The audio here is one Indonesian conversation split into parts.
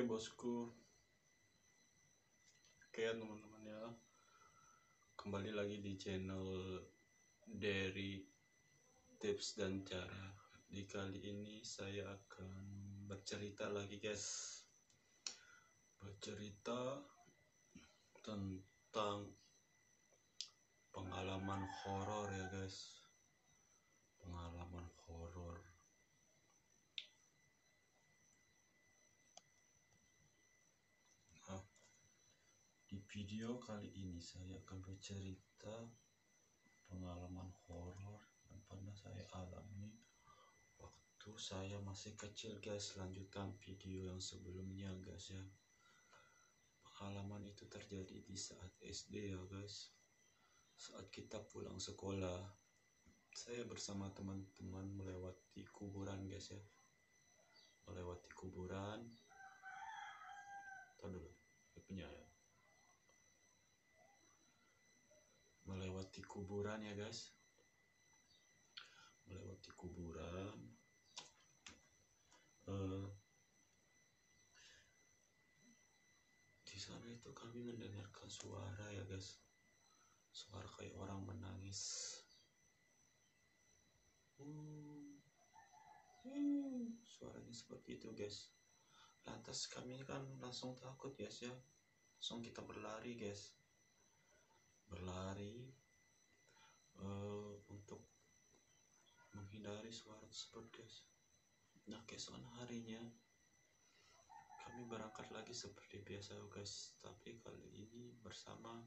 bosku, oke teman-teman ya, kembali lagi di channel dari tips dan cara. Di kali ini saya akan bercerita lagi guys, bercerita tentang pengalaman horor ya guys, pengalaman horor. Di video kali ini saya akan bercerita pengalaman horor yang pernah saya alami waktu saya masih kecil guys. Lanjutan video yang sebelumnya guys ya. Pengalaman itu terjadi di saat SD ya guys. Saat kita pulang sekolah, saya bersama teman-teman melewati kuburan guys ya. Melewati kuburan. Tahu dulu, punya ya. Melewati kuburan ya guys, melewati kuburan. Di sana itu kami mendengarkan suara ya guys, suara kayak orang menangis. Suaranya seperti itu guys. Lantas kami kan langsung takut guys ya, langsung kita berlari guys, berlari untuk menghindari suara tersebut guys. Nah keesokan harinya kami berangkat lagi seperti biasa guys, tapi kali ini bersama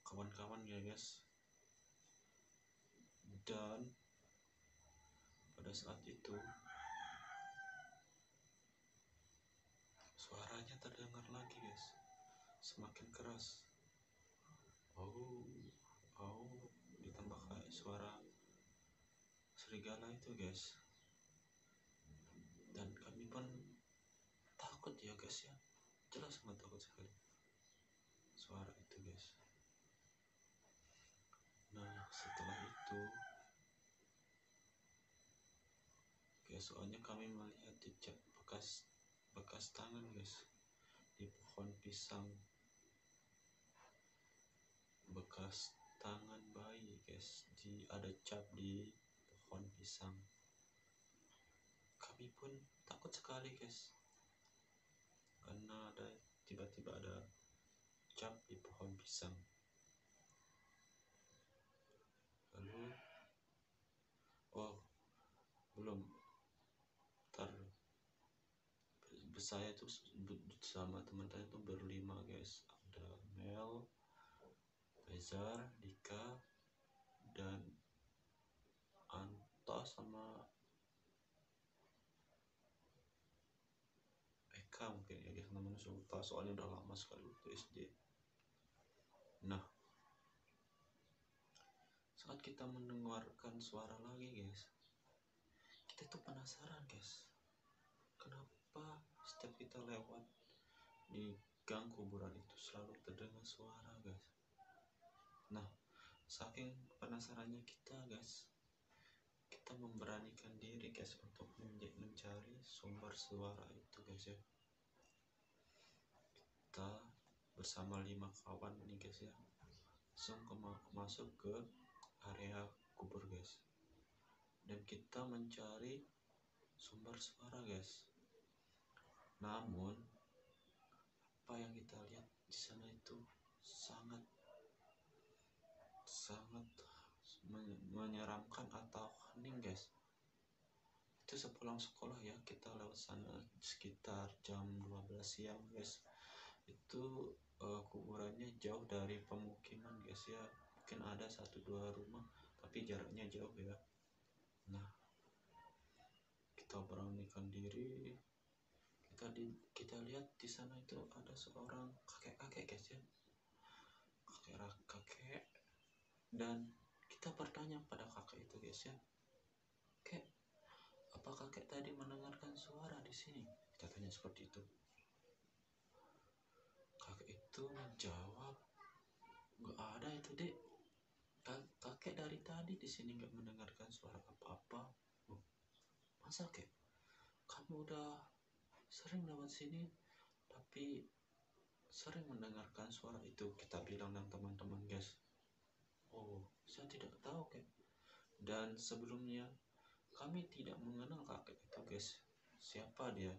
kawan-kawan ya guys. Dan pada saat itu suaranya terdengar lagi guys, semakin keras. Ditambah kayak suara serigala itu guys. Dan kami pun takut ya guys ya, jelas sangat takut sekali suara itu guys. Nah setelah itu keesokannya kami melihat jejak bekas tangan guys di pohon pisang, bekas tangan bayi guys, ada cap di pohon pisang. Kami pun takut sekali guys, karena tiba-tiba ada cap di pohon pisang. Lalu saya tuh sama teman-teman itu berlima guys. Ada Mel, Bezar, Dika, dan Anta sama Eka mungkin ya guys, namanya lupa soalnya udah lama sekali waktu SD. Nah saat kita mendengarkan suara lagi guys, kita tuh penasaran guys, kenapa setiap kita lewat di gang kuburan itu selalu terdengar suara guys. Nah saking penasarannya kita guys, kita memberanikan diri guys untuk mencari sumber suara itu guys ya. Kita bersama 5 kawan nih guys ya, langsung masuk ke area kubur guys, dan kita mencari sumber suara guys. Namun apa yang kita lihat di sana itu sangat menyeramkan atau hening guys. Itu sepulang sekolah ya, kita lewat sana sekitar jam 12 siang guys. Itu kuburannya jauh dari pemukiman guys ya, mungkin ada 1-2 rumah tapi jaraknya jauh ya. Nah kita beranikan diri, kita lihat di sana itu ada seorang kakek guys ya, kakek. Dan kita bertanya pada kakek itu guys ya, "Kek, apa kakek tadi mendengarkan suara di sini?" Kita tanya seperti itu. Kakek itu menjawab, "Gak ada itu dek, kakek dari tadi di sini gak mendengarkan suara apa-apa." "Masa kek? Kamu udah sering lewat sini tapi sering mendengarkan suara itu. Kita bilang dengan teman-teman guys, oh saya tidak tahu kayak, dan sebelumnya kami tidak mengenal kakek itu guys, siapa dia.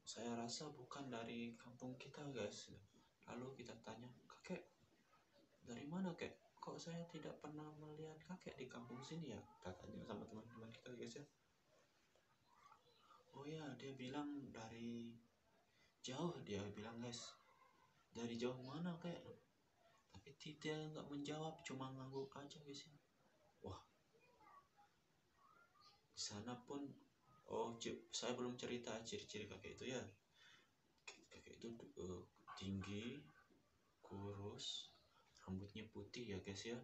Saya rasa bukan dari kampung kita guys. Lalu kita tanya, kakek dari mana kek, kok saya tidak pernah melihat kakek di kampung sini ya, katanya sama teman-teman kita guys ya. Oh ya, dia bilang dari jauh, dia bilang guys, dari jauh mana kek, tapi tidak nggak menjawab, cuma ngangguk aja guys ya. Wah, di sana pun saya belum cerita ciri-ciri kakek itu ya. Kakek itu tinggi, kurus, rambutnya putih ya guys ya.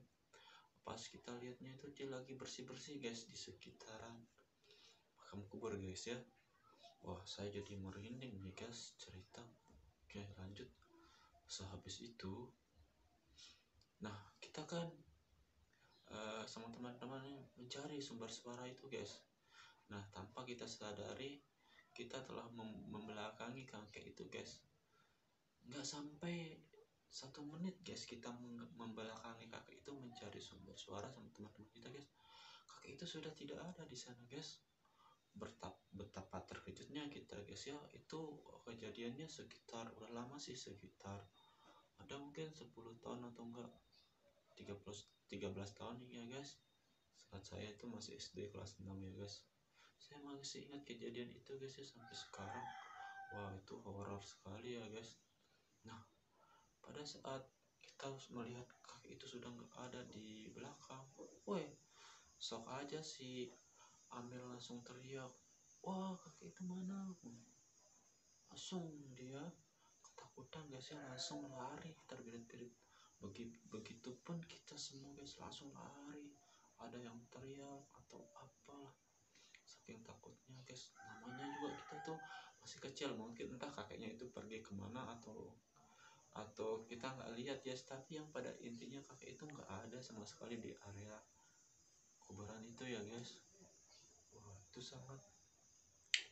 Pas kita lihatnya itu dia lagi bersih-bersih guys di sekitaran makam kubur guys ya. Wah, saya jadi merinding nih guys cerita. Oke, lanjut. Sehabis itu, nah kita kan sama teman-teman mencari sumber suara itu guys. Nah, tanpa kita sadari kita telah membelakangi kakek itu guys. Nggak sampai 1 menit guys kita membelakangi kakek itu mencari sumber suara sama teman-teman kita guys. Kakek itu sudah tidak ada di sana guys. Betapa terkejutnya kita guys ya. Itu kejadiannya sekitar, udah lama sih, sekitar ada mungkin 10 tahun atau enggak 13 tahun ya guys. Saat saya itu masih SD kelas 6 ya guys. Saya masih ingat kejadian itu guys ya sampai sekarang. Wah, itu horor sekali ya guys. Nah, pada saat kita melihat kakek itu sudah nggak ada di belakang, woi, sok aja si Amel langsung teriak, wah kakek itu mana? Langsung dia ketakutan guys ya, langsung lari terbirit-birit. Begitupun kita semua guys langsung lari. Ada yang teriak atau apalah, saking takutnya guys. Namanya juga kita tuh masih kecil, mungkin entah kakeknya itu pergi kemana atau kita nggak lihat ya, tapi yang pada intinya kakek itu nggak ada sama sekali di area kuburan itu ya guys. Wah, itu sangat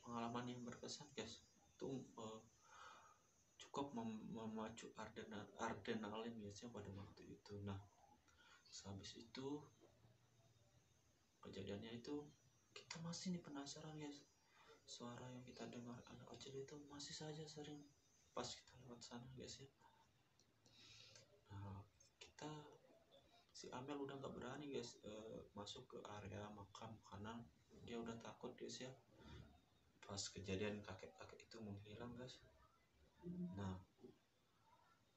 pengalaman yang berkesan guys. Itu cukup memacu adrenalin guys ya pada waktu itu. Nah, sehabis itu kejadiannya itu kita masih nih penasaran guys, suara yang kita dengar anak kecil itu masih saja sering pas kita lewat sana guys ya. Nah, si Amel udah nggak berani guys masuk ke area makam karena dia udah takut guys ya pas kejadian kakek-kakek itu menghilang guys. Nah,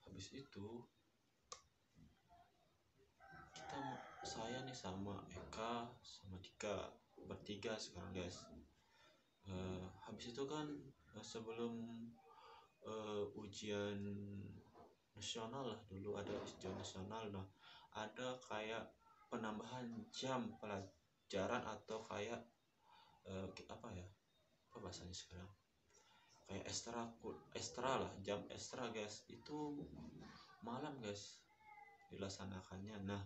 habis itu saya nih sama Eka sama Dika bertiga sekarang guys. Habis itu kan sebelum ujian nasional lah, dulu ada ujian nasional. Nah, ada kayak penambahan jam pelajaran atau kayak apa ya, apa bahasanya sekarang, kayak ekstra lah, jam ekstra guys. Itu malam guys dilaksanakannya. Nah,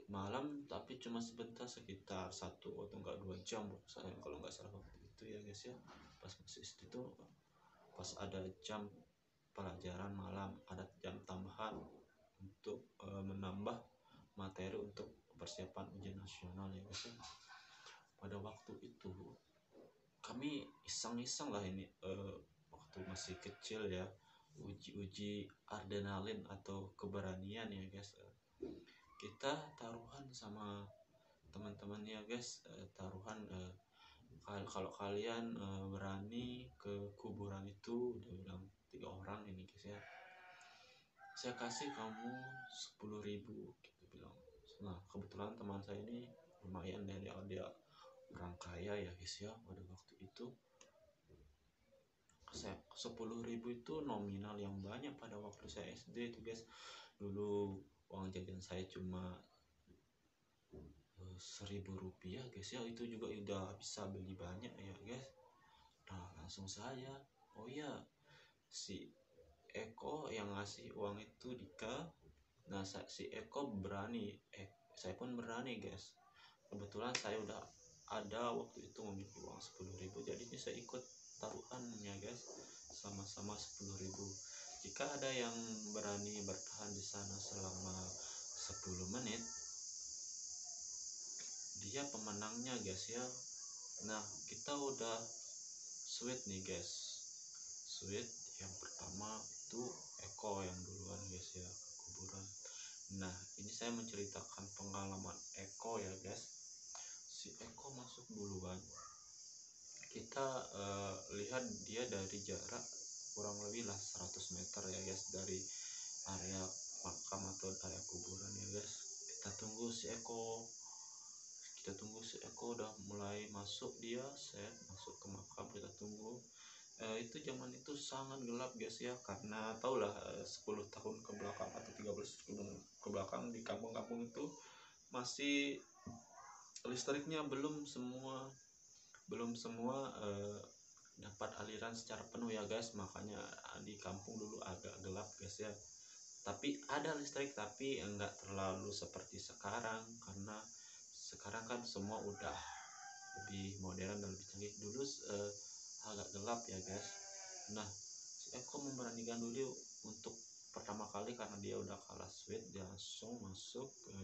malam tapi cuma sebentar, sekitar 1 atau enggak 2 jam saya kalau nggak salah waktu itu ya guys ya. Pas masih SD itu pas ada jam pelajaran malam, ada jam tambahan untuk menambah materi untuk persiapan ujian nasional ya guys ya. Pada waktu itu kami iseng-iseng lah ini, waktu masih kecil ya, uji adrenalin atau keberanian ya guys. Kita taruhan sama teman-temannya guys, taruhan kalau kalian berani ke kuburan itu, dia bilang 3 orang ini guys ya, saya kasih kamu 10.000 gitu bilang. Nah, kebetulan teman saya ini lumayan ya, dia orang kaya ya guys ya. Pada waktu itu 10.000 itu nominal yang banyak pada waktu saya SD itu guys. Dulu uang jajan saya cuma 1.000 rupiah guys ya, itu juga udah bisa beli banyak ya guys. Nah, langsung saya, oh ya, si Eko yang ngasih uang itu Dika. Nah, si Eko berani, saya pun berani guys. Kebetulan saya udah ada waktu itu memiliki uang 10.000, jadinya saya ikut taruhannya guys, sama-sama 10.000. Jika ada yang berani bertahan di sana selama 10 menit, dia pemenangnya guys ya. Nah, kita udah sweet nih guys. Sweet yang pertama itu Eko yang duluan guys ya ke kuburan. Nah, ini saya menceritakan pengalaman Eko ya guys. Si Eko masuk duluan. Kita lihat dia dari jarak kurang lebih lah 100 meter ya guys, dari area makam atau area kuburan ya guys. Kita tunggu si Eko udah mulai masuk, dia set masuk ke makam. Kita tunggu. Itu zaman itu sangat gelap guys ya, karena taulah 10 tahun ke belakang atau 13 tahun ke belakang di kampung-kampung itu masih listriknya belum semua dapat aliran secara penuh ya guys. Makanya di kampung dulu agak gelap guys ya. Tapi ada listrik, tapi enggak terlalu seperti sekarang, karena sekarang kan semua udah lebih modern dan lebih canggih. Dulu agak gelap ya guys. Nah, si Eko memberanikan dulu untuk pertama kali, karena dia udah kalah sweet, dia langsung masuk ke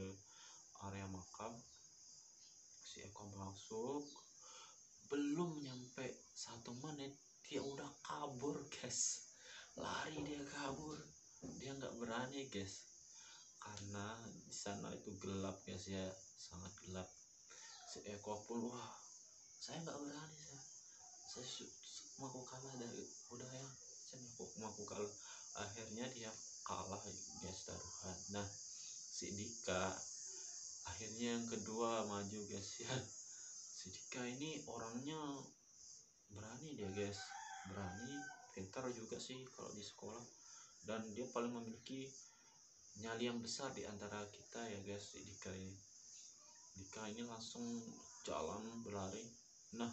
area makam. Si Eko masuk, belum nyampe 1 menit dia udah kabur guys. Lari, dia kabur, dia nggak berani guys, karena di sana itu gelap guys ya, sangat gelap. Si Eko pun, wah saya nggak berani, saya mau kalah dari udah ya, saya mau kalah. Akhirnya dia kalah guys taruhan. Nah, si Dika akhirnya yang kedua maju guys ya. Si Dika ini orangnya berani dia guys, berani, pintar juga sih kalau di sekolah, dan dia paling memiliki nyali yang besar di antara kita ya guys. Si Dika ini langsung jalan berlari. Nah,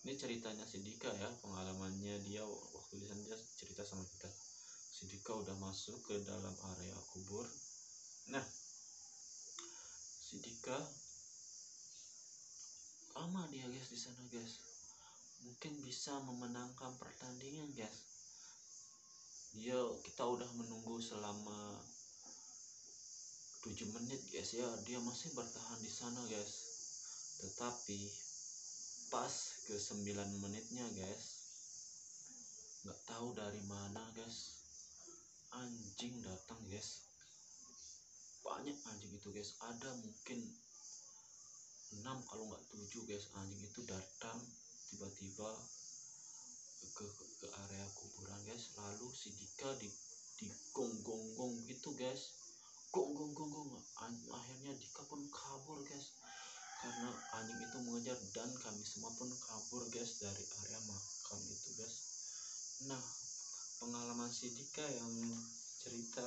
ini ceritanya si Dika ya, pengalamannya dia waktu di sana, dia cerita sama kita. Si Dika udah masuk ke dalam area kubur. Nah, si Dika lama dia guys di sana guys, mungkin bisa memenangkan pertandingan guys. Kita udah menunggu selama 7 menit guys ya, dia masih bertahan di sana guys. Tetapi pas ke 9 menitnya guys, nggak tahu dari mana guys, anjing datang guys. Banyak anjing itu guys, ada mungkin 6 kalau nggak 7 guys. Anjing itu datang tiba-tiba ke area kuburan guys. Lalu si Dika di gong gitu guys, gong. Akhirnya Dika pun kabur guys, karena anjing itu mengejar, dan kami semua pun kabur guys dari area makam itu guys. Nah, pengalaman si Dika yang cerita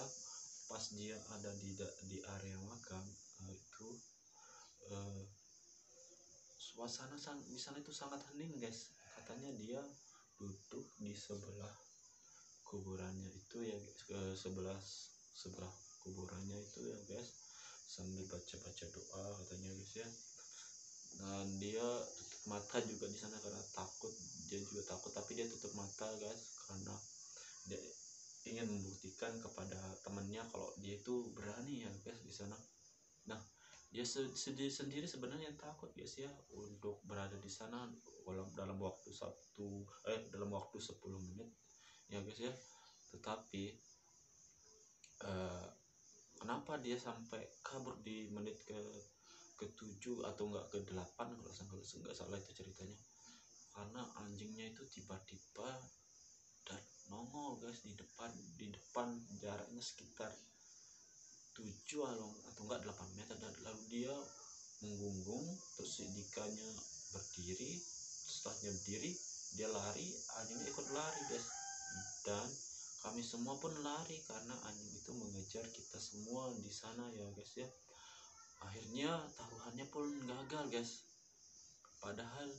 pas dia ada di area makam itu, suasana di sana itu sangat hening guys. Katanya dia duduk di sebelah kuburannya itu ya guys, ke sebelah kuburannya itu ya guys, sambil baca doa katanya guys ya. Dan dia tutup mata juga di sana karena takut. Dia juga takut, tapi dia tutup mata guys, karena dia ingin membuktikan kepada temannya kalau dia itu berani ya guys di sana. Nah, dia sendiri sebenarnya yang takut guys ya untuk berada di sana dalam waktu 10 menit ya guys ya. Tetapi kenapa dia sampai kabur di menit ke-7 atau enggak ke-8 kalau nggak salah itu ceritanya, karena anjingnya itu tiba-tiba dan nongol guys di depan jaraknya sekitar 7 atau enggak 8 meter, dan lalu dia menggunggung. Terus si Dikanya berdiri, setelahnya berdiri dia lari, anjingnya ikut lari guys, dan kami semua pun lari karena anjing itu mengejar kita semua di sana ya guys ya. Akhirnya taruhannya pun gagal guys, padahal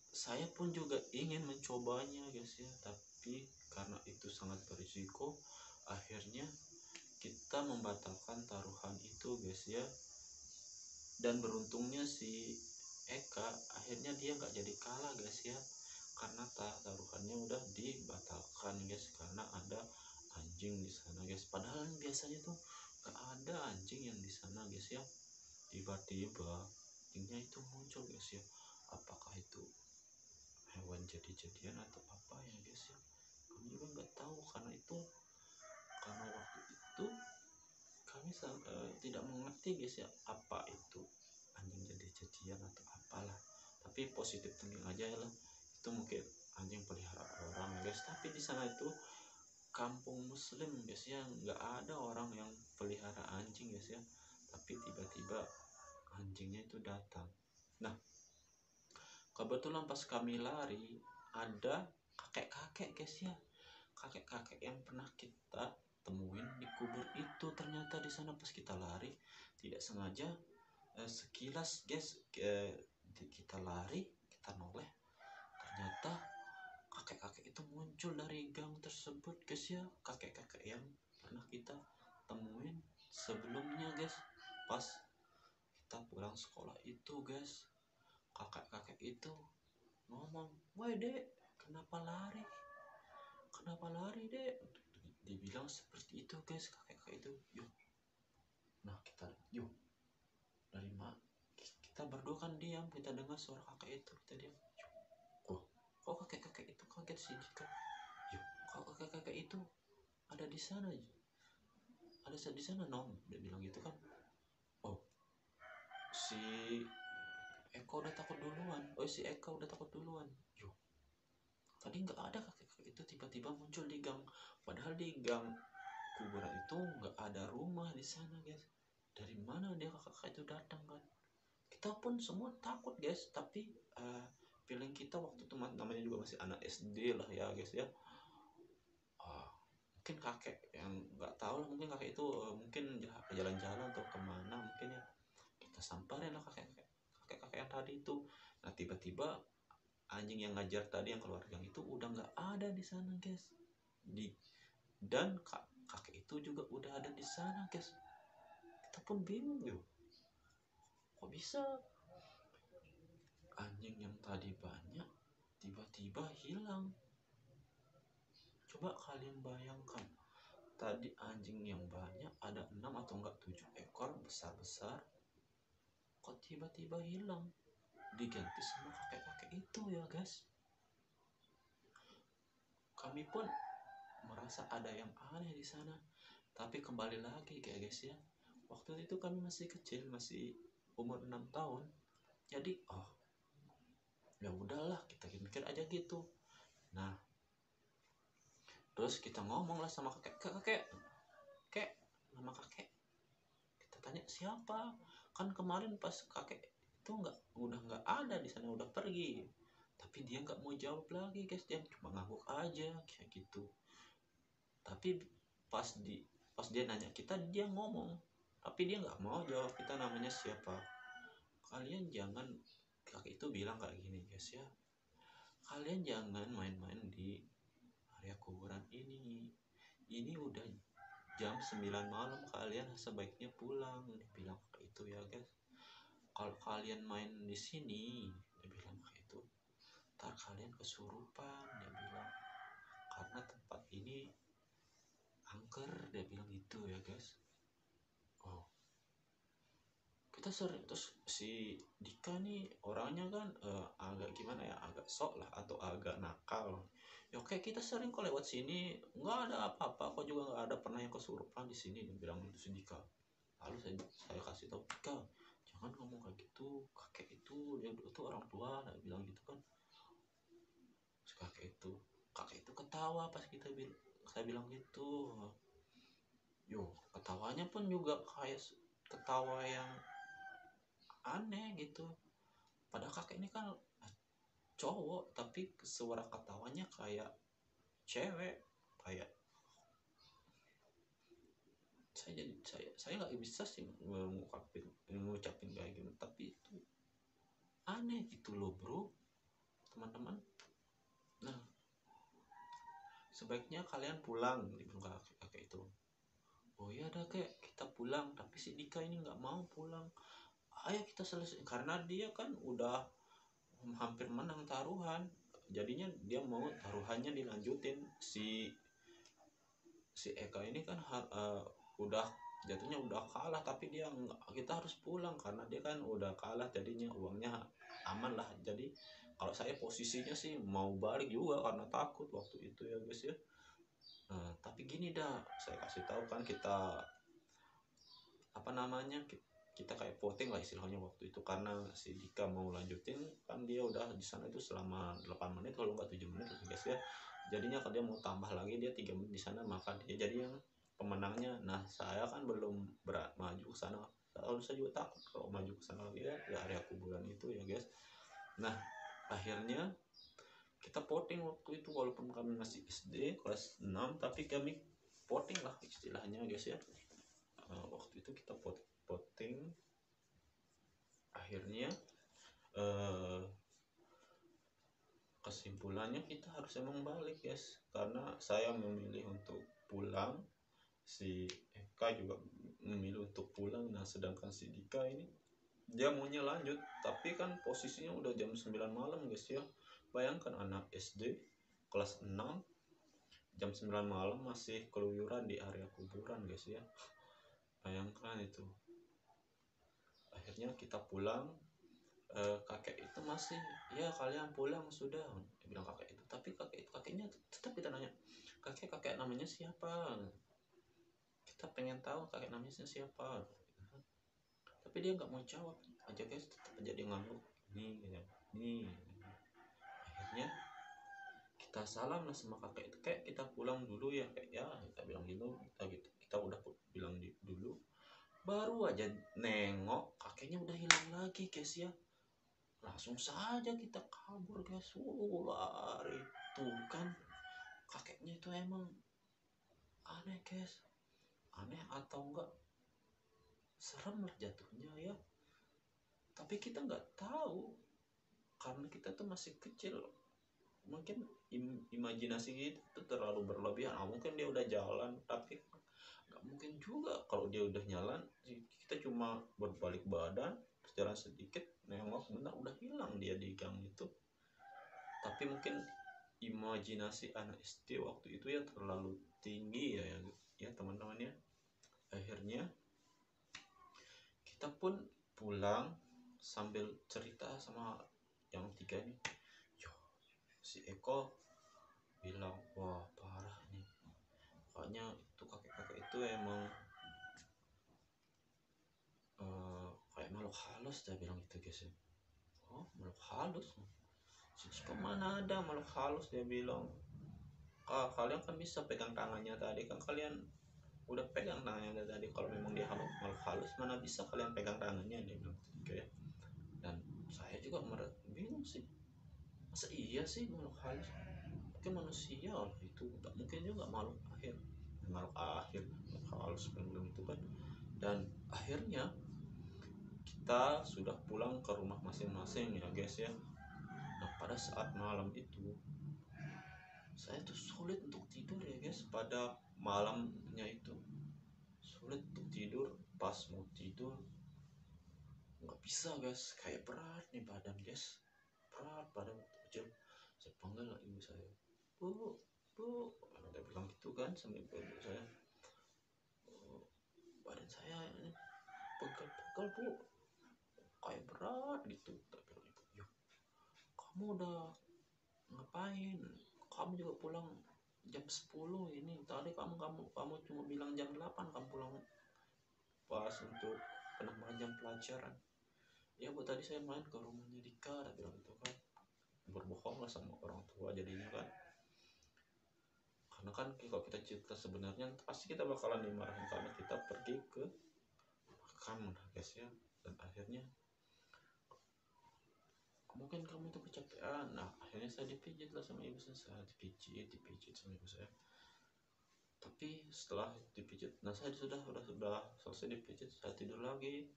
saya pun juga ingin mencobanya guys ya, tapi karena itu sangat berisiko, akhirnya kita membatalkan taruhan itu guys ya. Dan beruntungnya si Eka akhirnya dia nggak jadi kalah guys ya, karena taruhannya udah dibatalkan guys, karena ada anjing di sana guys. Padahal biasanya tuh nggak ada anjing yang di sana guys ya, tiba-tiba anjingnya itu muncul guys ya. Apakah itu hewan jadi-jadian atau apa ya guys ya, kami juga nggak tahu. Karena waktu itu kami tidak mengerti guys ya, apa itu anjing jadi-jadian atau apalah. Tapi positif thinking aja ya lah, itu mungkin anjing peliharaan orang guys. Tapi di sana itu kampung muslim guys ya, nggak ada orang yang pelihara anjing guys ya, tapi tiba-tiba anjingnya itu datang. Nah, kebetulan pas kami lari ada kakek-kakek guys ya, kakek-kakek yang pernah kita temuin di kubur itu. Ternyata di sana pas kita lari tidak sengaja, sekilas guys, kita lari, kita noleh, ternyata kakek-kakek itu muncul dari gang tersebut guys ya. Kakek-kakek yang pernah kita temuin sebelumnya guys, pas kita pulang sekolah itu guys. Kakek-kakek itu ngomong, "Woi dek, kenapa lari? Kenapa lari dek?" Dibilang seperti itu guys, kakek-kakek itu. Yuk, nah kita yuk, dari mana? Kita berdua kan diam, kita dengar suara kakek itu, kita diam. Yuk, kok kakek-kakek itu kaget sih kan? Yuk, kok kakek-kakek itu ada di sana? Ada di sana nom, dia bilang gitu kan. Oh, si Eko udah takut duluan. Si Eka udah takut duluan. Yuk, tadi nggak ada kakek-kakek itu, tiba-tiba muncul di gang. Padahal di gang kuburan itu nggak ada rumah di sana guys. Dari mana dia kakek itu datang kan? Kita pun semua takut guys. Tapi feeling kita waktu itu namanya juga masih anak SD lah ya guys ya. Mungkin kakek yang nggak tahu lah, mungkin kakek itu mungkin jalan-jalan atau kemana mungkin ya. Kita samperin lah kakek yang tadi itu. Nah, tiba-tiba anjing yang ngajar tadi yang keluar gang itu udah nggak ada di sana guys. Dan kakek itu juga udah ada di sana guys. Kita pun bingung yuk, kok bisa anjing yang tadi banyak tiba-tiba hilang. Coba kalian bayangkan, tadi anjing yang banyak ada 6 atau enggak 7 ekor besar-besar, kok tiba-tiba hilang, diganti sama kakek-kakek itu ya guys. Kami pun merasa ada yang aneh di sana. Tapi kembali lagi guys ya, waktu itu kami masih kecil, masih umur 6 tahun. Jadi ya udahlah, kita mikir aja gitu. Nah, terus kita ngomong lah sama kakek, nama kakek. Kita tanya siapa? Kan kemarin pas kakek itu udah nggak ada di sana, udah pergi. Tapi dia nggak mau jawab lagi guys, dia cuma ngangguk aja kayak gitu. Tapi pas dia nanya kita, dia ngomong, tapi dia nggak mau jawab kita namanya siapa. Kalian jangan, kakek itu bilang kayak gini guys ya, kalian jangan main-main di area kuburan ini. Ini udah jam 9 malam, kalian sebaiknya pulang. Dia bilang kayak itu ya guys. Kalau kalian main di sini, dia bilang kayak itu, ntar kalian kesurupan, dia bilang. Karena tempat ini angker, dia bilang gitu ya guys. Kita sering, terus si Dika nih orangnya kan agak gimana ya, agak sok lah atau agak nakal. Ya oke, kita sering kok lewat sini, nggak ada apa-apa kok, juga nggak ada pernah yang kesurupan di sini, dia bilang gitu si Dika. Lalu saya kasih tahu, Dika, jangan ngomong kayak gitu, kakek itu dia itu orang tua, dia bilang gitu kan. Terus kakek itu ketawa pas saya bilang gitu. Yo, ketawanya pun juga kayak ketawa yang aneh gitu. Padahal kakek ini kan cowok, tapi suara ketawanya kayak cewek. Kayak saya nggak bisa sih ngucapin kayak gitu, tapi itu aneh gitu loh bro, teman-teman. Nah, sebaiknya kalian pulang, dibilang kakek itu. Oh iya dah kek, kita pulang. Tapi si Dika ini nggak mau pulang. ayo kita selesai, karena dia kan udah hampir menang taruhan, jadinya dia mau taruhannya dilanjutin. Si Eka ini kan udah jatuhnya udah kalah, tapi dia enggak, kita harus pulang karena dia kan udah kalah, jadinya uangnya aman lah. Jadi kalau saya posisinya sih mau balik juga karena takut waktu itu ya guys ya. Tapi gini dah, saya kasih tahu kan, kita apa namanya, kita kayak voting lah istilahnya waktu itu, karena si Dika mau lanjutin kan, dia udah di sana itu selama 8 menit kalau nggak 7 menit guys ya. Jadinya kalau dia mau tambah lagi, dia 3 menit di sana, maka dia jadi yang pemenangnya. Nah saya kan belum berat maju ke sana, kalau saya juga takut kalau maju ke sana lagi ya, di area kuburan itu ya guys. Nah akhirnya kita voting waktu itu, walaupun kami masih SD kelas 6, tapi kami voting lah istilahnya guys ya. Waktu itu kita voting, akhirnya kesimpulannya kita harus emang balik guys, karena saya memilih untuk pulang, si Eka juga memilih untuk pulang. Nah sedangkan si Dika ini dia maunya lanjut, tapi kan posisinya udah jam 9 malam guys ya. Bayangkan anak SD kelas 6 jam 9 malam masih keluyuran di area kuburan guys ya, bayangkan itu. Akhirnya kita pulang, kakek itu masih, ya kalian pulang sudah, dia bilang kakek itu. Tapi kakeknya tetap kita nanya, kakek namanya siapa, kita pengen tahu kakek namanya siapa. Tapi dia nggak mau jawab aja guys, tetap aja dia ngangguk nih nih. Akhirnya kita salam lah sama kakek itu, kayak kita pulang dulu ya kayak ya, kita bilang gitu, kita udah bilang dulu. Baru aja nengok kakeknya udah hilang lagi guys ya. Langsung saja kita kabur guys. Lari tuh kan, kakeknya itu emang aneh guys, aneh atau enggak serem lah jatuhnya ya. Tapi kita nggak tahu karena kita tuh masih kecil, mungkin imajinasi kita terlalu berlebihan. Mungkin dia udah jalan, tapi nggak mungkin juga kalau dia udah jalan. Kita cuma berbalik badan, jalan sedikit, nengok benar udah hilang dia di gang itu. Tapi mungkin imajinasi anak SD waktu itu ya terlalu tinggi ya teman-teman ya. Akhirnya kita pun pulang sambil cerita sama yang tiga ini. Si Eko bilang, wah parah nih, kayaknya itu kakek-kakek itu emang kayak makhluk halus, dia bilang gitu guys ya. Oh makhluk halus, kemana ada makhluk halus, dia bilang. Kalian kan bisa pegang tangannya tadi, kan kalian udah pegang tangannya tadi. Kalau memang dia makhluk halus, mana bisa kalian pegang tangannya, dia bilang gitu ya. Dan saya juga bingung sih, masa iya sih makhluk halus, mungkin manusia lah itu, nggak mungkin juga makhluk akhir halus belum itu kan. Dan akhirnya kita sudah pulang ke rumah masing-masing ya guys ya. Nah pada saat malam itu saya tuh sulit untuk tidur ya guys. Pada malamnya itu sulit untuk tidur. Pas mau tidur nggak bisa guys, kayak berat nih badan guys, berat badan waktu kecil. Saya panggil lah ibu saya, bu, dia bilang gitu kan sama ibu saya. Badan saya ini pegel-pegel bu, kayak berat gitu. Tapi ibu, yuk kamu udah ngapain, kamu juga pulang jam 10 ini, tadi kamu cuma bilang jam 8 kamu pulang pas untuk penambahan jam pelajaran. Ya bu, tadi saya main ke rumahnya Dika, dia bilang gitu kan. Berbohong lah sama orang tua jadinya kan, karena kan kalau kita cerita sebenarnya pasti kita bakalan dimarahin karena kita pergi ke makam guys ya. Dan akhirnya mungkin kamu itu kecapean. Nah akhirnya saya dipijit lah sama ibu saya, dipijit sama ibu saya. Tapi setelah dipijit, nah saya sudah selesai dipijit, saya tidur lagi.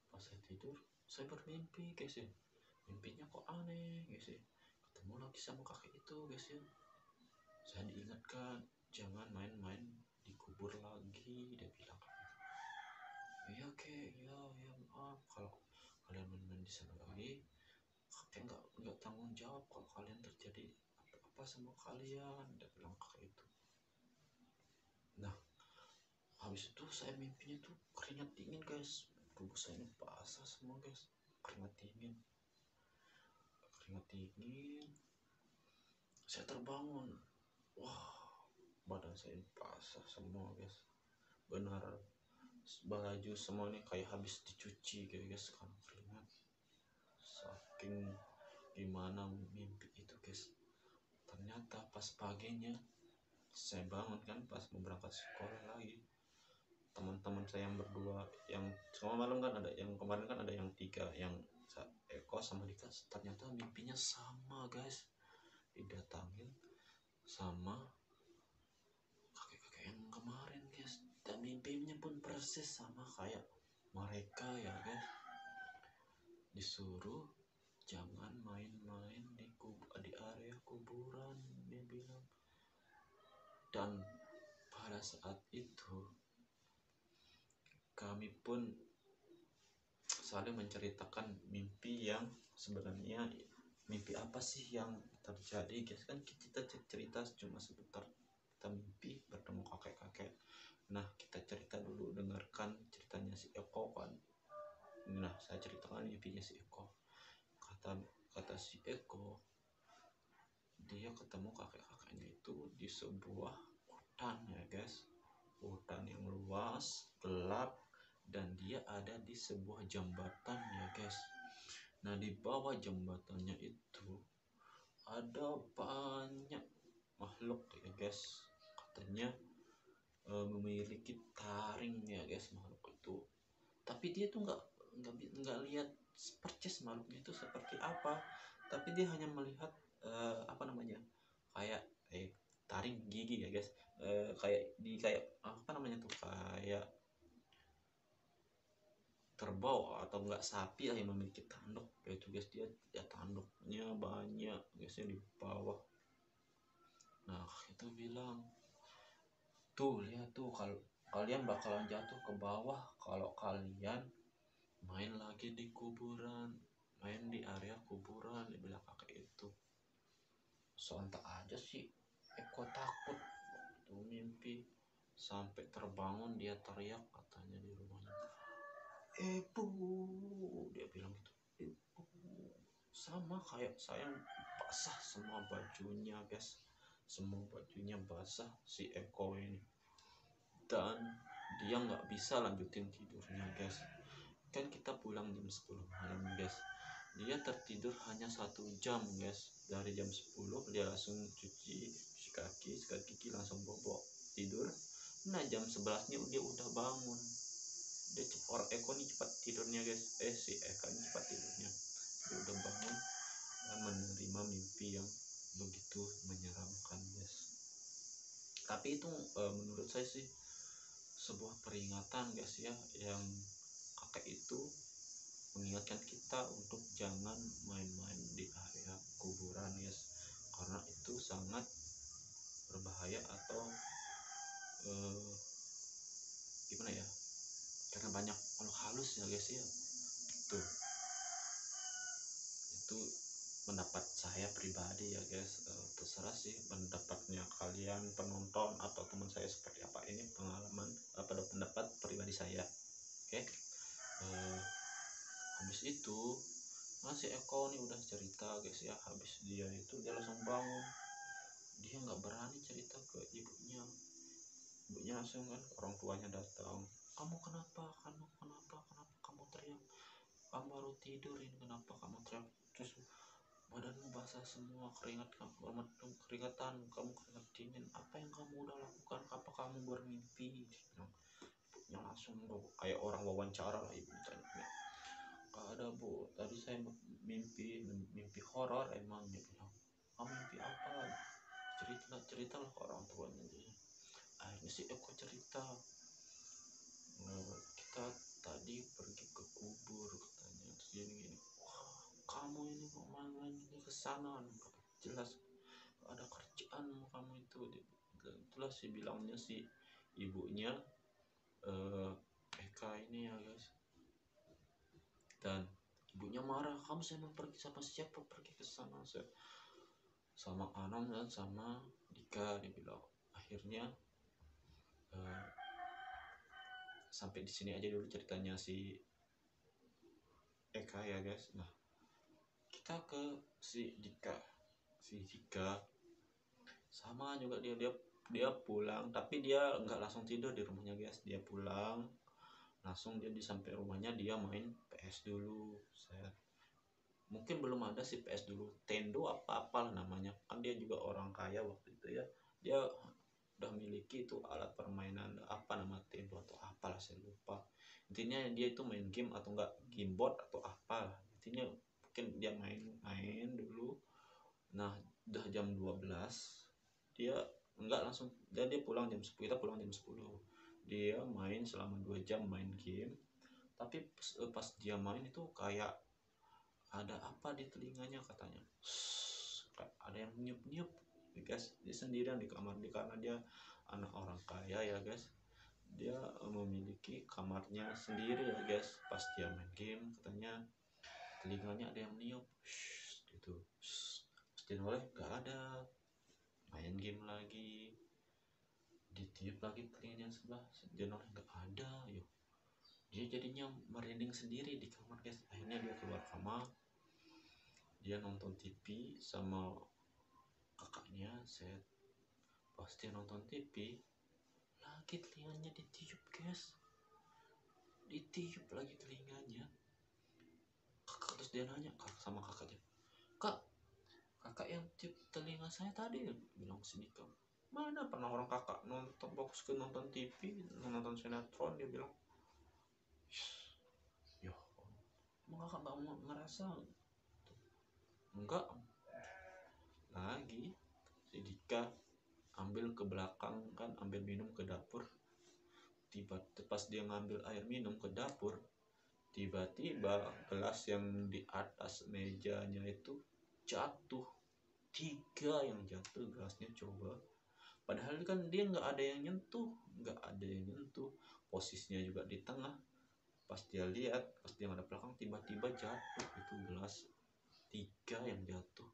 Pas saya tidur, saya bermimpi guys ya. Mimpinya kok aneh guys ya, ketemu lagi sama kakek itu guys ya. Saya diingatkan jangan main-main di kubur lagi, dia bilang iya kek, ya maaf kalau kalian main-main di sana lagi, kakek nggak tanggung jawab kalau kalian terjadi apa sama kalian, dia bilang kayak itu. Nah, habis itu saya mimpinya tuh keringat dingin guys, tubuh saya ini basah semua guys, keringat dingin. Saya terbangun, wah badan saya ini basah semua guys, benar baju semuanya kayak habis dicuci guys kan keringat, saking gimana mimpi itu guys. Ternyata pas paginya saya bangun kan, pas mau berangkat sekolah lagi, teman-teman saya yang berdua, yang semua malam kan ada, yang kemarin kan ada yang 3, yang Eko sama Dika, ternyata mimpinya sama guys, didatangin sama kakek-kakek yang kemarin guys, dan mimpinya pun persis sama kayak mereka ya guys. Disuruh jangan main-main di area kuburan, dia bilang. Dan pada saat itu kami pun saling menceritakan mimpi yang sebenarnya mimpi apa sih yang terjadi guys, kan kita cerita cuma sebentar, kita mimpi bertemu kakek-kakek. Nah, kita cerita dulu, dengarkan ceritanya si Eko kan. Nah, saya ceritakan mimpinya si Eko. Kata si Eko, dia ketemu kakek-kakeknya itu di sebuah hutan ya guys, hutan yang luas, gelap, dan dia ada di sebuah jembatan ya guys. Nah, di bawah jembatannya itu ada banyak makhluk ya guys, katanya memiliki taring ya guys makhluk itu. Tapi dia tuh nggak lihat percis makhluknya itu seperti apa, tapi dia hanya melihat apa namanya, kayak taring gigi ya guys, kayak apa namanya tuh, kayak kerbau atau enggak sapi yang memiliki tanduk yaitu guys, dia ya tanduknya banyak guysnya di bawah. Nah, itu bilang tuh, lihat tuh, kalau kalian bakalan jatuh ke bawah kalau kalian main lagi di kuburan, main di area kuburan, dia bilang kakek itu. Sontak aja sih Eko takut waktu mimpi, sampai terbangun dia teriak katanya di rumahnya, Ibu, dia bilang gitu, Ibu. Sama kayak saya, basah semua bajunya guys, semua bajunya basah si Eko ini, dan dia nggak bisa lanjutin tidurnya guys. Kan kita pulang jam 10 malam guys, dia tertidur hanya 1 jam guys, dari jam 10 dia langsung cuci kaki, sikat gigi, langsung bobok tidur. Nah, jam 11-nya dia udah bangun. Dia orang Eko nih cepat tidurnya guys, si Eka ini cepat tidurnya, dia udah bangun dan menerima mimpi yang begitu menyeramkan guys. Tapi itu menurut saya sih sebuah peringatan guys ya, yang kakek itu mengingatkan kita untuk jangan main-main di area kuburan guys, karena itu sangat berbahaya, atau gimana ya, karena banyak makhluk halus ya guys ya. Tuh, itu pendapat saya pribadi ya guys, terserah sih pendapatnya kalian penonton atau teman saya seperti apa. Ini pengalaman pada pendapat pribadi saya. Oke. Habis itu masih Eko nih udah cerita guys ya, habis dia langsung bangun, dia nggak berani cerita ke ibunya langsung kan, orang tuanya datang, kamu kenapa kamu teriak, kamu baru tidur ini, kenapa kamu teriak, terus badanmu basah semua, keringatan kamu keringat dingin, apa yang kamu udah lakukan, apa kamu bermimpi. Ibunya langsung kayak orang wawancara lah, ibu tanya, ada Bu, tadi saya mimpi horor emang, dia bilang, kamu mimpi apa, ceritalah ke orang tuanya. Akhirnya si Eko cerita, kita tadi pergi ke kubur katanya, terus gini, wah kamu ini kok main ke sana, jelas ada kerjaan kamu itu. Itulah sih bilangnya si ibunya Dika ini ya guys. Dan ibunya marah, kamu saya mau pergi sama siapa, pergi ke sana sama Anam dan sama Dika, dia bilang. Akhirnya sampai di sini aja dulu ceritanya si Eka ya guys. Nah, kita ke si Dika sama juga dia pulang, tapi dia nggak langsung tidur di rumahnya guys. Dia pulang langsung, dia di sampai rumahnya dia main PS dulu. Mungkin belum ada si PS dulu, Tendo apa-apalah namanya, kan dia juga orang kaya waktu itu ya. Dia udah miliki itu alat permainan, apa nama Tendo atau apalah saya lupa. Intinya dia itu main game atau enggak gamebot atau apalah, intinya mungkin dia main dulu. Nah, udah jam 12 dia enggak langsung, dia pulang jam 10, kita pulang jam 10. Dia main selama 2 jam main game, tapi pas dia main itu kayak ada apa di telinganya katanya, kayak ada yang niup ya guys. Dia sendirian di kamar karena dia anak orang kaya ya guys. Dia memiliki kamarnya sendiri ya guys. Pas dia main game katanya telinganya ada yang niup gitu. Pas dia noleh gak ada, main game lagi, ditiup lagi telinganya sebelah, dia noleh gak ada. Yuk, dia jadinya merinding sendiri di kamar guys. Akhirnya dia keluar kamar, dia nonton TV sama kakaknya. Pas dia nonton TV lagi telinganya ditiup guys, ditiup lagi telinganya. Terus dia nanya sama kakaknya, kakak yang tiup telinga saya tadi, bilang si Dika. Mana pernah orang kakak nonton fokus ke nonton TV, nonton sinetron, dia bilang. Yo, emang kakak gak mau ngerasa? Enggak. Lagi si Dika ambil ke belakang kan, ambil minum ke dapur. Pas dia ngambil air minum ke dapur, tiba-tiba gelas yang di atas mejanya itu jatuh. 3 yang jatuh gelasnya, coba. Padahal kan dia nggak ada yang nyentuh, posisinya juga di tengah. Pas dia ada belakang, tiba-tiba jatuh itu gelas. 3 yang jatuh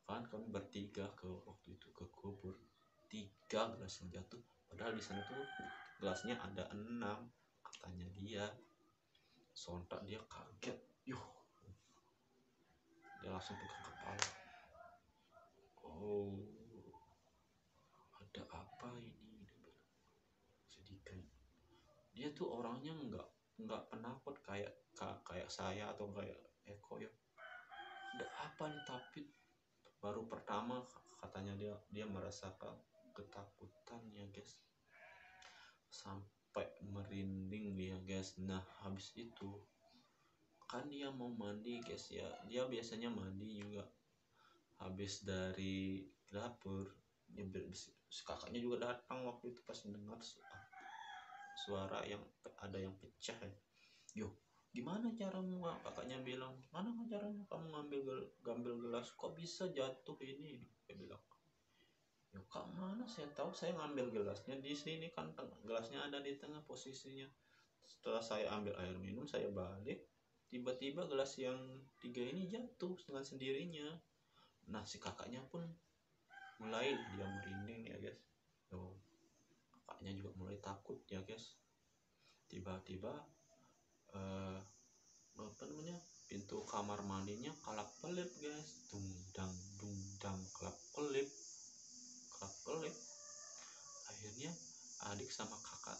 kan, kami bertiga waktu itu ke kubur. 3 gelas yang jatuh, padahal di sana tuh gelasnya ada 6 katanya dia. Sontak dia kaget, dia langsung pegang kepala. Oh, ada apa ini, sedikit. Dia tuh orangnya nggak penakut kayak saya atau kayak Eko ya. Ada apa nih, tapi baru pertama katanya dia merasakan ketakutan ya guys, sampai merinding dia guys. Nah, habis itu kan dia mau mandi guys ya, dia biasanya mandi juga. Habis dari dapur, kakaknya juga datang waktu itu pas dengar suara yang ada yang pecah ya. Yo, gimana caramu? Kakaknya bilang, mana caranya kamu ngambil gelas, kok bisa jatuh ini? Dia bilang, yo kak, mana saya tahu, saya ngambil gelasnya di sini kan, gelasnya ada di tengah posisinya. Setelah saya ambil air minum, saya balik, tiba-tiba gelas yang 3 ini jatuh dengan sendirinya. Nah, si kakaknya pun mulai dia merinding ya guys. Kakaknya juga mulai takut ya guys. Tiba-tiba apa namanya, pintu kamar mandinya kelap kelip guys. Dung dang kelap kelip. Akhirnya adik sama kakak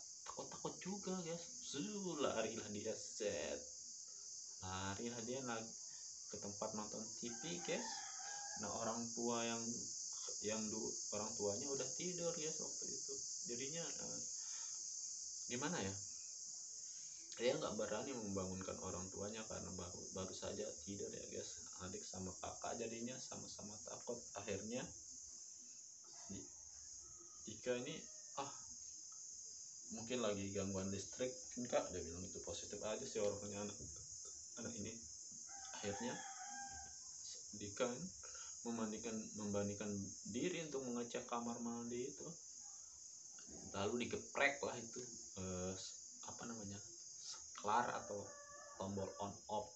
takut juga guys. Larilah dia, larilah dia lagi ke tempat nonton TV guys. Nah, orang tuanya udah tidur ya waktu itu. Jadinya gimana ya, dia nggak berani membangunkan orang tuanya karena baru saja tidur ya guys. Adik sama kakak jadinya sama-sama takut. Akhirnya Ika ini mungkin lagi gangguan listrik kak, dia bilang itu positif aja sih orangnya anak ini. Akhirnya Dika membandingkan diri untuk mengecek kamar mandi itu, lalu digeprek lah itu apa namanya, sklar atau tombol on off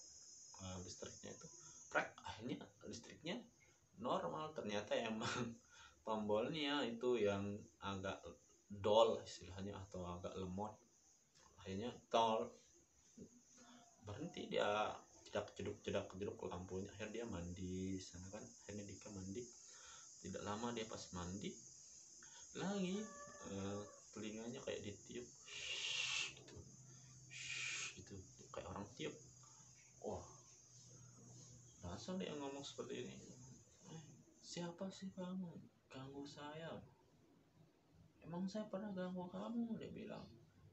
listriknya itu, akhirnya listriknya normal. Ternyata emang tombolnya itu yang agak dol istilahnya atau agak lemot. Akhirnya berhenti, dia jedak jeduk lampunya. Akhirnya dia mandi sana kan. Akhirnya Dika mandi, tidak lama dia pas mandi lagi telinganya kayak ditiup gitu, gitu kayak orang tiup. Wah, langsung dia ngomong seperti ini, siapa sih kamu ganggu saya, emang saya pernah ganggu kamu? Dia bilang,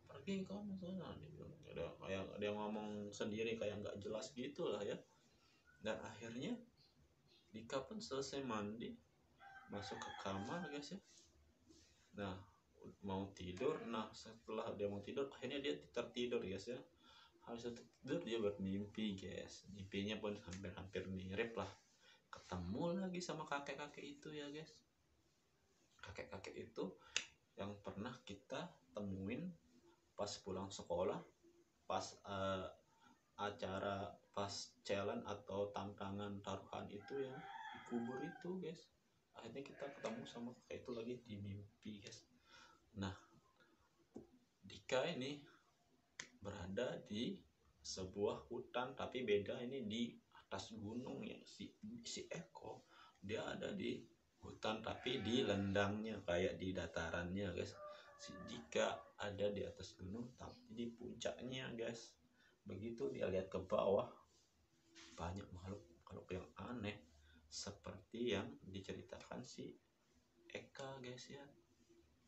pergi kamu sana. Dia bilang, kayak dia ngomong sendiri kayak nggak jelas gitu lah ya. Dan akhirnya Dika pun selesai mandi, masuk ke kamar guys ya. Nah, mau tidur. Nah, setelah dia mau tidur, akhirnya dia tertidur guys ya. Habis tidur dia bermimpi guys. Mimpinya pun hampir mirip lah. Ketemu lagi sama kakek-kakek itu ya guys. Kakek-kakek itu yang pernah kita temuin pas pulang sekolah, pas acara, pas challenge atau tantangan taruhan itu yang dikubur itu guys. Akhirnya kita ketemu sama kakek itu lagi di mimpi guys. Nah, Dika ini berada di sebuah hutan, tapi beda, ini di atas gunung ya. Si Eko dia ada di hutan tapi di lendangnya, kayak di datarannya guys. Si Dika ada di atas gunung tapi di puncaknya guys. Begitu dia lihat ke bawah, banyak makhluk yang aneh seperti yang diceritakan si Eka guys ya.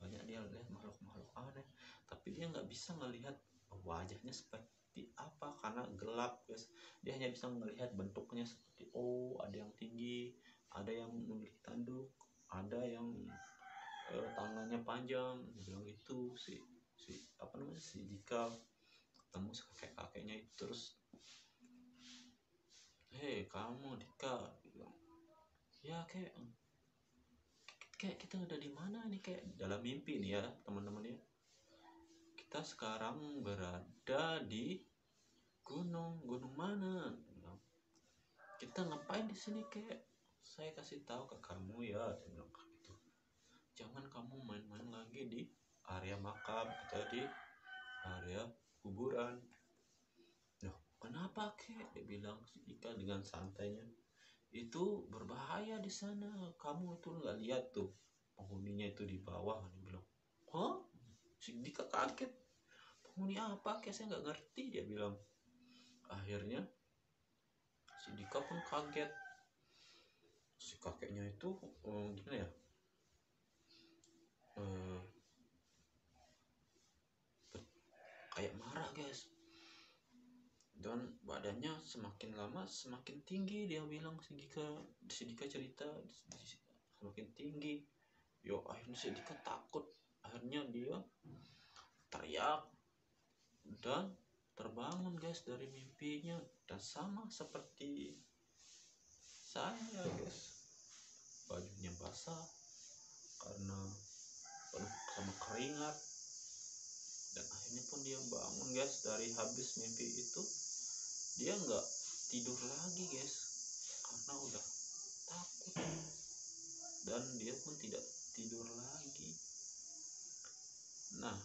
Banyak dia lihat makhluk aneh, tapi dia nggak bisa melihat wajahnya seperti apa karena gelap guys. Dia hanya bisa melihat bentuknya seperti, oh ada yang tinggi, ada yang memiliki tanduk, ada yang tangannya panjang. Dia bilang gitu si apa namanya, si Dika ketemu kakek-kakeknya itu. Terus, hei kamu Dika, bilang, ya kayak kita udah di mana nih, kayak dalam mimpi nih ya teman-teman ya. Kita sekarang berada di gunung mana? Kita ngapain di sini kek? Saya kasih tahu ke kamu ya, dia bilang gitu. Jangan kamu main-main lagi di area makam atau di area kuburan. Loh, kenapa kek? Dia bilang si Dika dengan santainya. Itu berbahaya di sana. Kamu itu nggak lihat tuh penghuninya itu di bawah. Dia bilang, hah? Si Dika kaget. Penghuni apa? Kayak saya nggak ngerti, dia bilang. Akhirnya si Dika pun kaget. Si kakeknya itu gimana ya? Kayak marah guys. Dan badannya semakin lama semakin tinggi, dia bilang. Si Dika cerita semakin tinggi. Yo, akhirnya si Dika takut. Akhirnya dia teriak dan terbangun guys dari mimpinya. Dan sama seperti saya guys, bajunya basah karena penuh sama keringat. Dan akhirnya pun dia bangun guys dari habis mimpi itu. Dia nggak tidur lagi guys karena udah takut, dan dia pun tidak tidur lagi. Nah,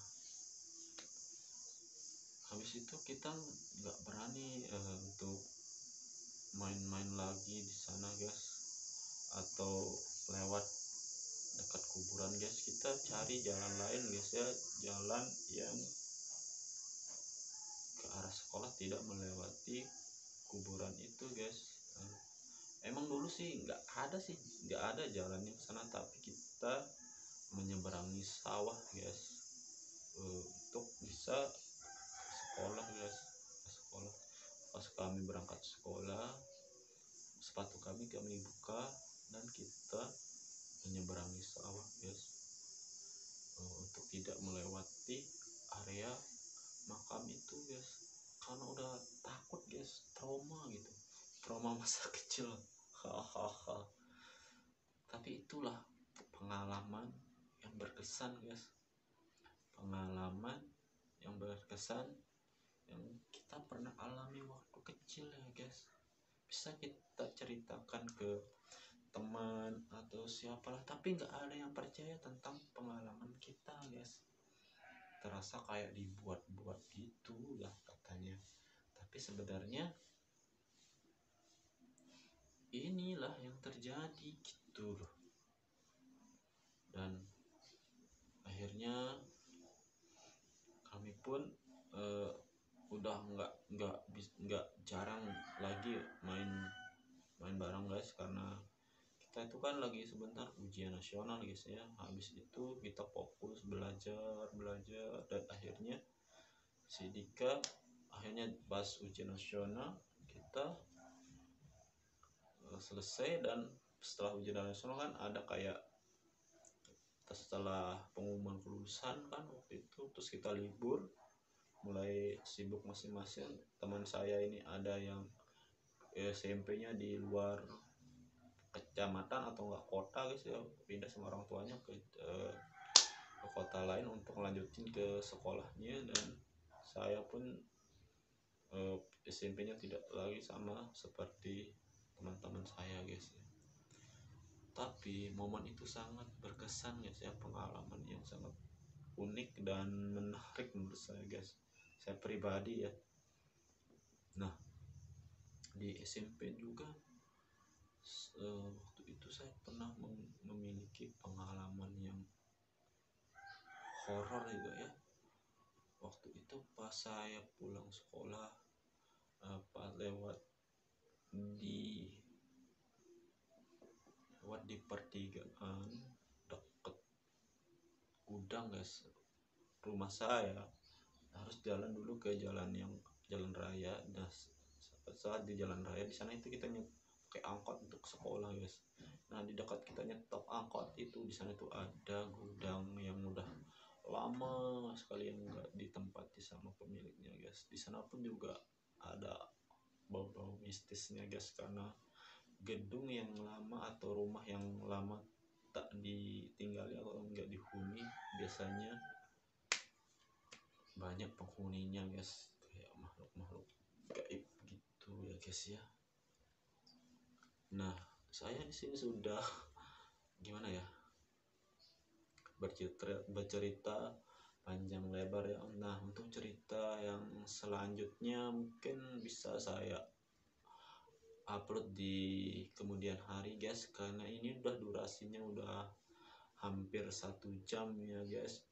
habis itu kita nggak berani untuk main-main lagi di sana guys, atau lewat dekat kuburan guys. Kita cari jalan lain guys ya, jalan yang ke arah sekolah, tidak melewati kuburan itu guys. Emang dulu sih nggak ada jalannya ke sana, tapi kita menyeberangi sawah guys untuk bisa ke sekolah guys. Pas kami berangkat sekolah, sepatu kami buka dan kita menyeberangi sawah guys, untuk tidak melewati area makam itu guys, karena udah takut guys, trauma gitu, trauma masa kecil. Hahaha. Tapi itulah pengalaman yang berkesan guys, pengalaman yang berkesan yang kita pernah alami waktu kecil ya guys, bisa kita ceritakan ke teman atau siapalah, tapi nggak ada yang percaya tentang pengalaman kita guys. Terasa kayak dibuat-buat gitu lah katanya, tapi sebenarnya inilah yang terjadi gitu loh. Dan akhirnya kami pun udah nggak jarang lagi main bareng guys, karena kita itu kan lagi sebentar ujian nasional guys ya. Habis itu kita fokus belajar dan akhirnya si Dika akhirnya pas ujian nasional kita selesai. Dan setelah ujian nasional kan ada kayak setelah pengumuman kelulusan kan waktu itu, terus kita libur mulai sibuk masing-masing. Teman saya ini ada yang SMP-nya di luar kecamatan atau enggak kota guys ya, pindah sama orang tuanya ke kota lain untuk melanjutin ke sekolahnya. Dan saya pun SMP-nya tidak lagi sama seperti teman-teman saya guys ya. Tapi momen itu sangat berkesan guys ya, pengalaman yang sangat unik dan menarik menurut saya guys, saya pribadi ya. Nah di SMP juga waktu itu saya pernah memiliki pengalaman yang horor juga ya. Waktu itu pas saya pulang sekolah, pas lewat di pertigaan deket gudang guys rumah saya, harus jalan dulu ke jalan raya. Dan saat di jalan raya di sana itu kita pakai angkot untuk sekolah guys. Nah di dekat kita nyetop angkot itu, di sana tuh ada gudang yang udah lama sekali yang nggak ditempati sama pemiliknya guys. Di sana pun juga ada bau-bau mistisnya guys, karena gedung yang lama atau rumah yang lama tak ditinggali atau enggak dihuni, biasanya banyak penghuninya guys, kayak makhluk-makhluk gaib gitu ya guys ya. Nah saya di sini sudah gimana ya, bercerita panjang lebar ya. Nah untuk cerita yang selanjutnya mungkin bisa saya upload di kemudian hari guys, karena ini udah durasinya udah hampir 1 jam ya guys.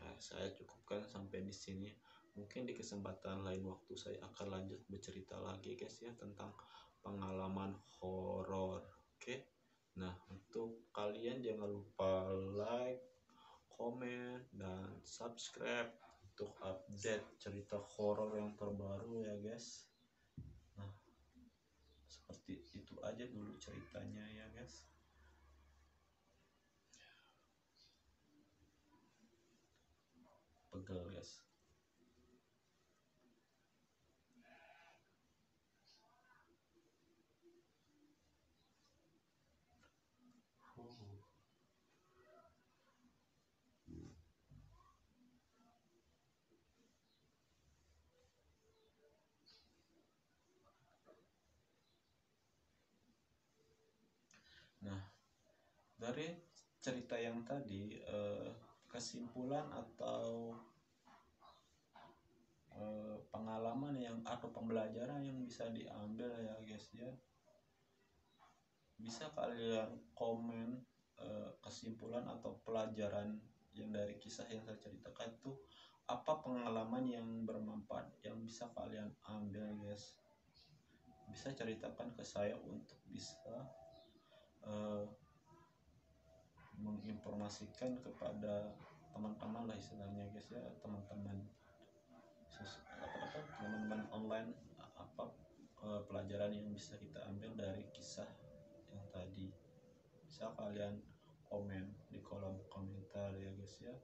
Nah, saya cukupkan sampai di sini. Mungkin di kesempatan lain waktu saya akan lanjut bercerita lagi guys ya tentang pengalaman horor. Oke. Nah untuk kalian jangan lupa like, komen, dan subscribe untuk update cerita horor yang terbaru ya guys. Nah seperti itu aja dulu ceritanya ya guys. Pegel guys. Nah dari cerita yang tadi kesimpulan atau pengalaman yang atau pembelajaran yang bisa diambil ya guys ya, bisa kalian komen kesimpulan atau pelajaran yang dari kisah yang saya ceritakan itu apa pengalaman yang bermanfaat yang bisa kalian ambil guys. Bisa ceritakan ke saya untuk bisa menginformasikan kepada teman-teman lah istilahnya guys ya, teman-teman online apa pelajaran yang bisa kita ambil dari kisah yang tadi. Bisa kalian komen di kolom komentar ya guys ya.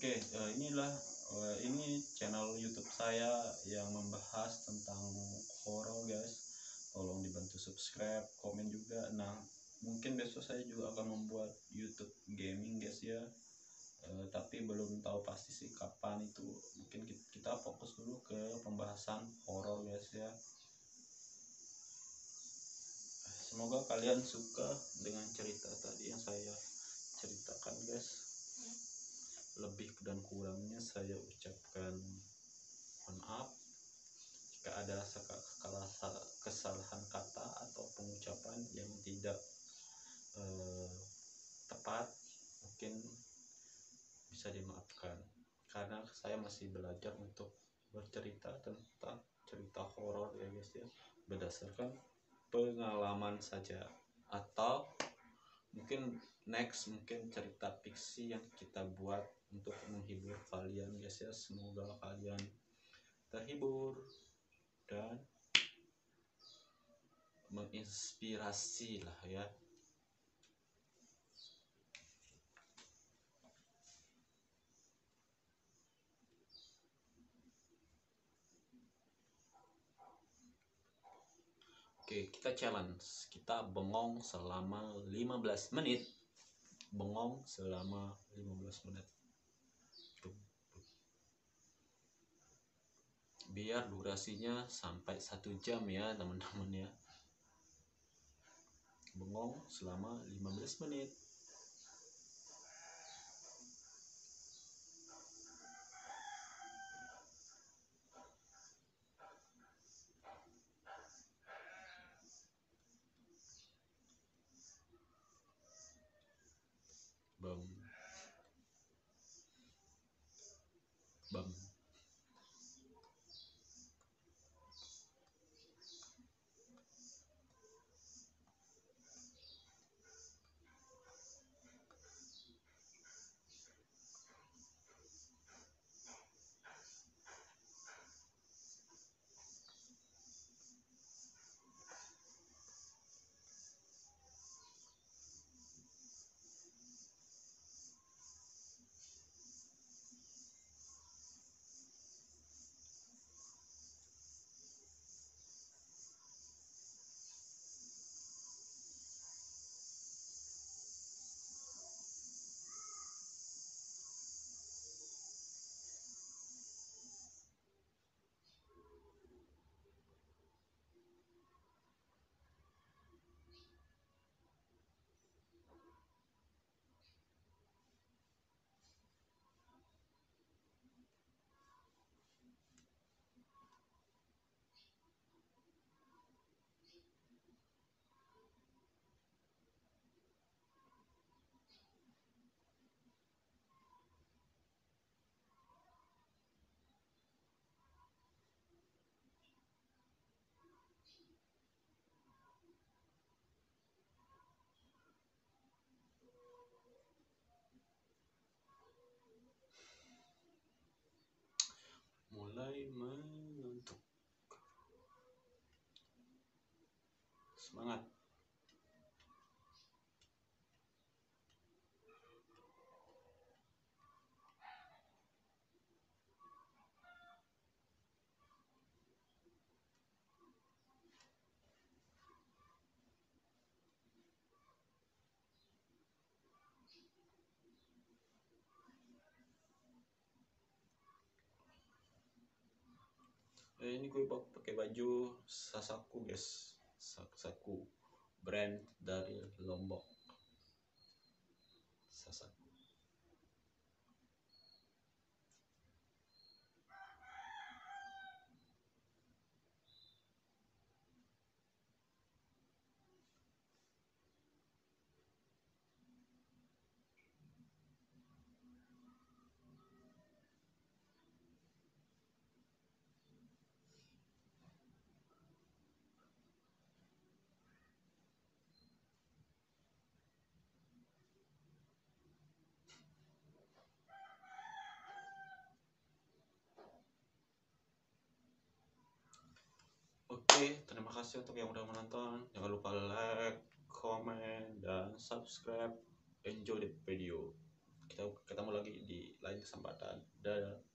Oke, ini channel YouTube saya yang membahas tentang horor, guys. Tolong dibantu subscribe, komen juga. Nah, mungkin besok saya juga akan membuat YouTube gaming, guys ya. Tapi belum tahu pasti sih kapan itu. Mungkin kita fokus dulu ke pembahasan horor, guys ya. Semoga kalian suka dengan cerita tadi yang saya ceritakan, guys. Lebih dan kurangnya saya ucapkan mohon maaf jika ada kesalahan kata atau pengucapan yang tidak tepat, mungkin bisa dimaafkan karena saya masih belajar untuk bercerita tentang cerita horor ya guys ya, berdasarkan pengalaman saja, atau mungkin next mungkin cerita fiksi yang kita buat untuk menghibur kalian guys ya. Semoga kalian terhibur dan menginspirasi lah ya. Oke, kita challenge, kita bengong selama 15 menit. Bengong selama 15 menit. Biar durasinya sampai 1 jam ya teman-teman ya. Bengong selama 15 menit. Bam. Bam. Mulai mengantuk. Semangat. Ini gue pakai baju Sasaku guys, Sasaku brand dari Lombok. Sasaku. Oke, terima kasih untuk yang udah menonton. Jangan lupa like, comment, dan subscribe. Enjoy the video. kita ketemu lagi di lain kesempatan. Dadah.